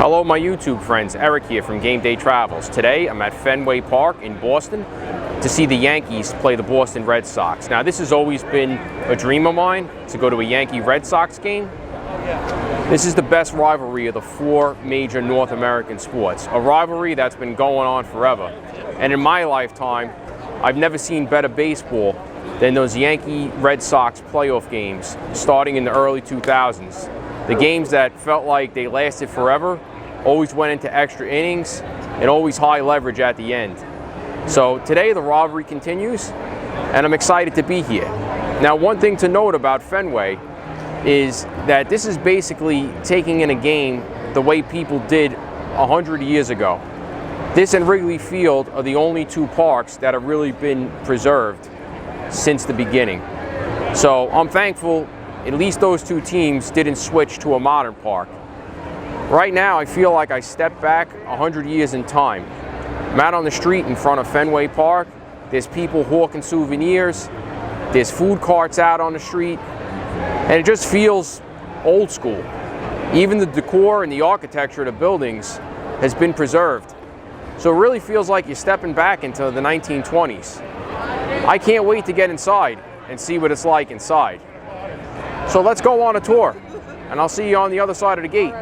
Hello my YouTube friends, Eric here from Game Day Travels. Today I'm at Fenway Park in Boston to see the Yankees play the Boston Red Sox. Now this has always been a dream of mine, to go to a Yankee-Red Sox game. This is the best rivalry of the four major North American sports. A rivalry that's been going on forever. And in my lifetime, I've never seen better baseball than those Yankee-Red Sox playoff games starting in the early 2000s. The games that felt like they lasted forever, always went into extra innings, and always high leverage at the end. So today the rivalry continues, and I'm excited to be here. Now one thing to note about Fenway is that this is basically taking in a game the way people did 100 years ago. This and Wrigley Field are the only two parks that have really been preserved since the beginning. So I'm thankful at least those two teams didn't switch to a modern park. Right now, I feel like I stepped back 100 years in time. I'm out on the street in front of Fenway Park. There's people hawking souvenirs. There's food carts out on the street. And it just feels old school. Even the decor and the architecture of the buildings has been preserved. So it really feels like you're stepping back into the 1920s. I can't wait to get inside and see what it's like inside. So let's go on a tour, and I'll see you on the other side of the gate.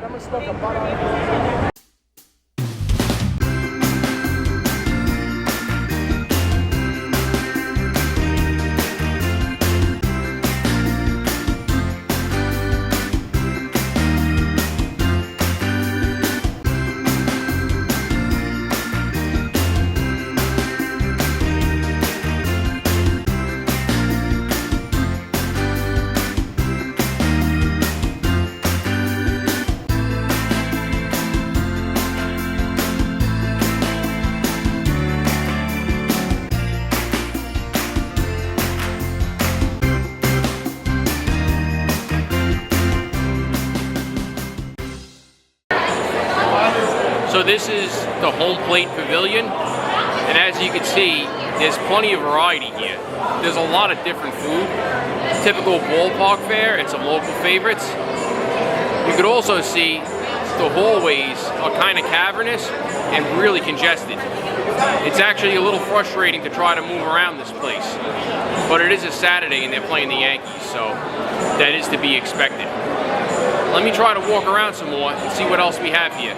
So this is the home plate pavilion, and as you can see, there's plenty of variety here. There's a lot of different food, typical ballpark fare and some local favorites. You could also see the hallways are kind of cavernous and really congested. It's actually a little frustrating to try to move around this place, but it is a Saturday and they're playing the Yankees, so that is to be expected. Let me try to walk around some more and see what else we have here.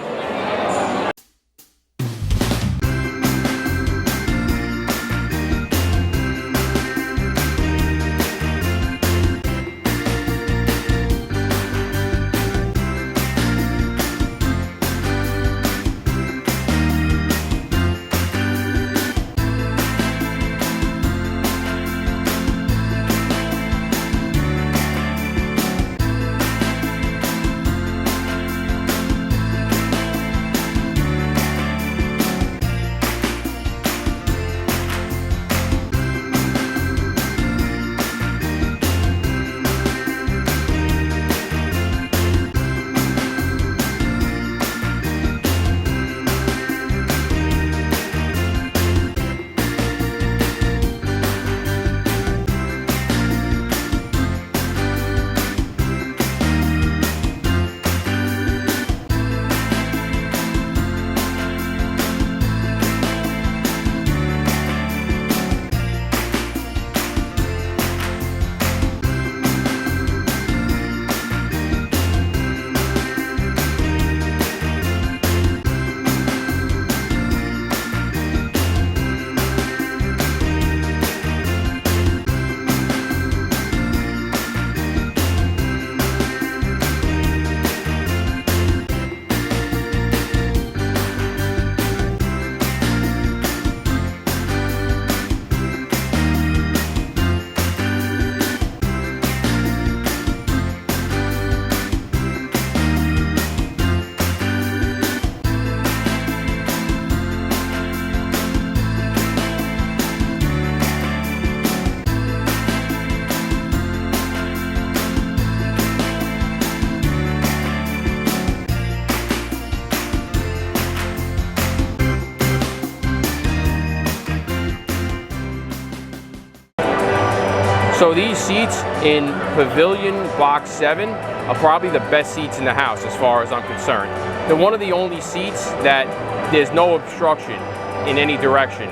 So these seats in Pavilion Box 7 are probably the best seats in the house as far as I'm concerned. they're one of the only seats that there's no obstruction in any direction.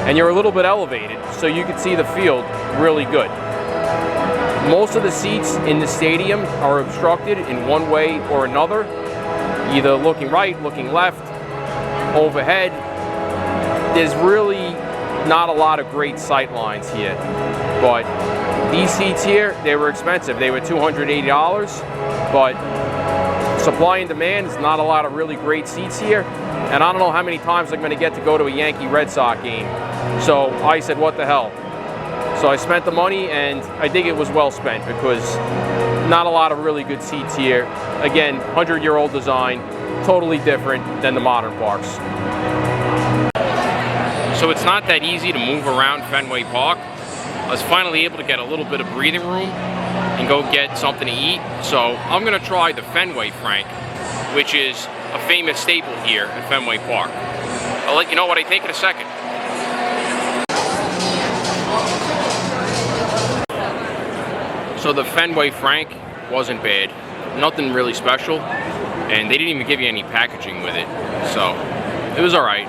And you're a little bit elevated, so you can see the field really good. Most of the seats in the stadium are obstructed in one way or another, either looking right, looking left, overhead. There's really not a lot of great sight lines here, but these seats here, they were expensive. They were $280, but supply and demand is not a lot of really great seats here, and I don't know how many times I'm going to get to go to a Yankee Red Sox game. So I said, what the hell? So I spent the money, and I think it was well spent, because not a lot of really good seats here. Again, 100-year-old design, totally different than the modern parks. So it's not that easy to move around Fenway Park. I was finally able to get a little bit of breathing room and go get something to eat. So I'm gonna try the Fenway Frank, which is a famous staple here at Fenway Park. I'll let you know what I think in a second. So the Fenway Frank wasn't bad. Nothing really special. And they didn't even give you any packaging with it. So it was all right.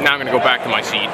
Now I'm gonna go back to my seat.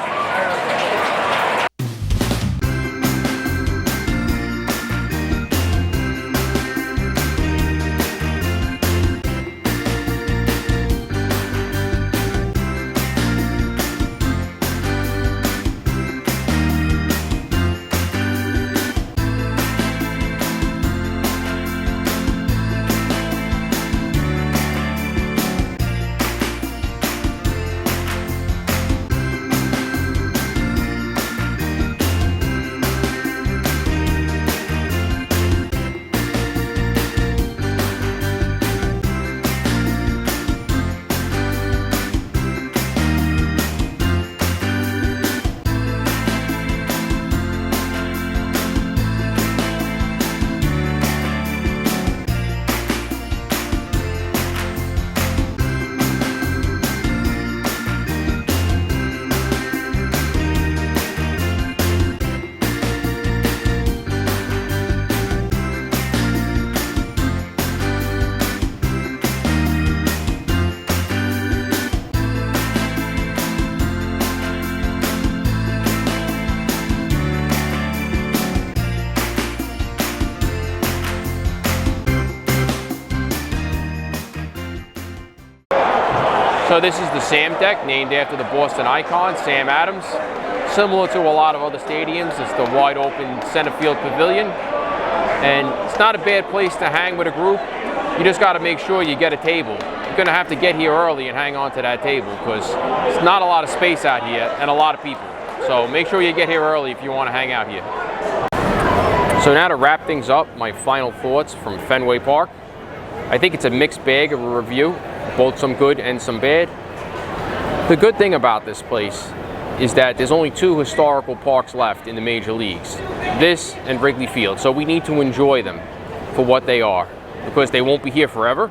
So this is the Sam deck, named after the Boston icon, Sam Adams. Similar to a lot of other stadiums, it's the wide open center field pavilion. And it's not a bad place to hang with a group. You just got to make sure you get a table. You're going to have to get here early and hang on to that table, because it's not a lot of space out here and a lot of people. So make sure you get here early if you want to hang out here. So now to wrap things up, my final thoughts from Fenway Park. I think it's a mixed bag of a review, both some good and some bad. The good thing about this place is that there's only two historical parks left in the major leagues, this and Wrigley Field. So we need to enjoy them for what they are, because they won't be here forever.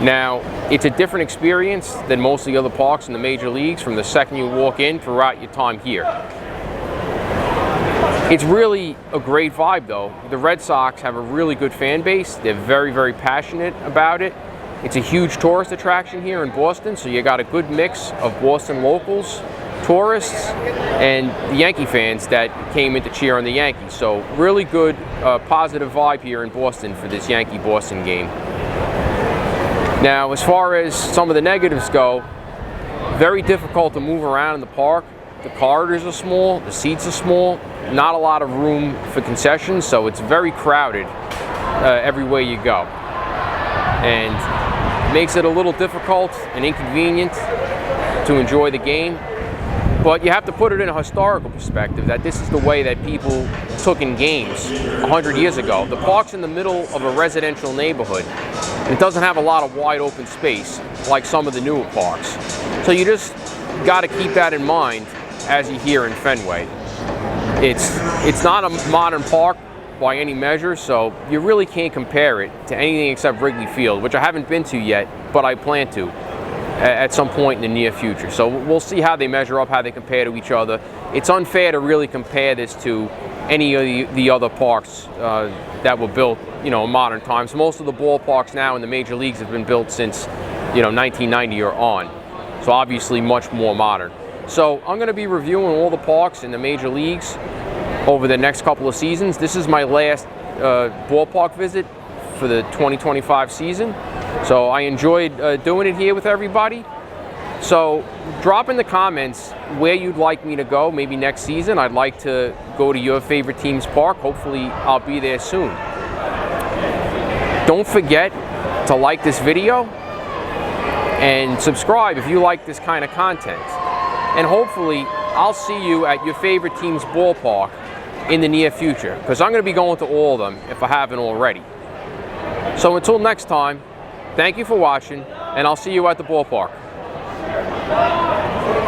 Now, it's a different experience than most of the other parks in the major leagues from the second you walk in throughout your time here. It's really a great vibe though. The Red Sox have a really good fan base. They're very, very passionate about it. It's a huge tourist attraction here in Boston, so you got a good mix of Boston locals, tourists, and the Yankee fans that came in to cheer on the Yankees. So really good, positive vibe here in Boston for this Yankee-Boston game. Now, as far as some of the negatives go, very difficult to move around in the park. The corridors are small, the seats are small, not a lot of room for concessions, so it's very crowded everywhere you go. And it makes it a little difficult and inconvenient to enjoy the game. But you have to put it in a historical perspective, that this is the way that people took in games 100 years ago. The park's in the middle of a residential neighborhood, and it doesn't have a lot of wide open space like some of the newer parks. So you just got to keep that in mind as you're here in Fenway. It's not a modern park by any measure, so you really can't compare it to anything except Wrigley Field, which I haven't been to yet, but I plan to. at some point in the near future. So we'll see how they measure up, how they compare to each other. It's unfair to really compare this to any of the other parks that were built, in modern times. Most of the ballparks now in the major leagues have been built since, 1990 or on. So obviously much more modern. So I'm going to be reviewing all the parks in the major leagues over the next couple of seasons. This is my last ballpark visit for the 2025 season. So I enjoyed doing it here with everybody. So drop in the comments where you'd like me to go maybe next season. I'd like to go to your favorite team's park. Hopefully I'll be there soon. Don't forget to like this video and subscribe if you like this kind of content. And hopefully I'll see you at your favorite team's ballpark in the near future, because I'm going to be going to all of them if I haven't already. So until next time, thank you for watching, and I'll see you at the ballpark.